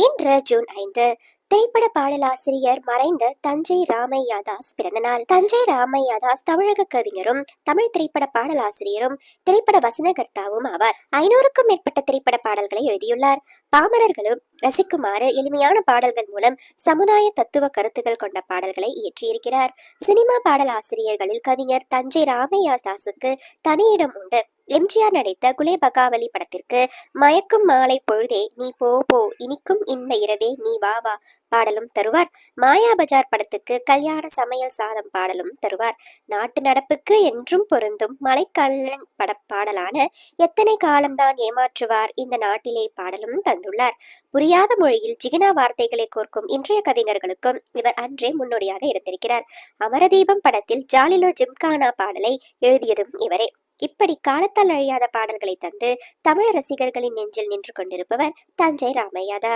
இன்று ஜூன் 5 திரைப்பட பாடலாசிரியர் மறைந்த தஞ்சை ராமையாதாஸ் பிறந்தநாள். தஞ்சை ராமையாதாஸ் தமிழக கவிஞரும் தமிழ் திரைப்பட பாடலாசிரியரும் திரைப்பட வசனகர்த்தாவும் ஆவார். 500க்கும் மேற்பட்ட திரைப்பட பாடல்களை எழுதியுள்ளார். பாமரர்களும் ரசிக்குமாறு எளிமையான பாடல்கள் மூலம் சமுதாய தத்துவ கருத்துக்கள் கொண்ட பாடல்களை இயற்றியிருக்கிறார். சினிமா பாடலாசிரியர்களில் கவிஞர் தஞ்சை ராமையாதாசுக்கு தனியிடம் உண்டு. எம்ஜிஆர் நடித்த குலேபகாவலி படத்திற்கு மயக்கும் மாலை பொழுதே நீ போ போ இனிக்கும் இன்ப இரவே நீ வா வா பாடலும் தருவார். மாயா பஜார் படத்துக்கு கல்யாண சமையல் சாதம் பாடலும் தருவார். நாட்டு நடப்புக்கு என்றும் பொருந்தும் மலைக்கல்லன் பட பாடலான எத்தனை காலம்தான் ஏமாற்றுவார் இந்த நாட்டிலே பாடலும் தந்துள்ளார். புரியாத மொழியில் ஜிகினா வார்த்தைகளை கோர்க்கும் இன்றைய கவிஞர்களுக்கும் இவர் அன்றே முன்னோடியாக இருந்திருக்கிறார். அமரதீபம் படத்தில் ஜாலிலோ ஜிம்கானா பாடலை எழுதியதும் இவரே. இப்படி காலத்தால் அழியாத பாடல்களை தந்து தமிழ் ரசிகர்களின் நெஞ்சில் நின்று கொண்டிருப்பவர் தஞ்சை ராமையாதாஸ்.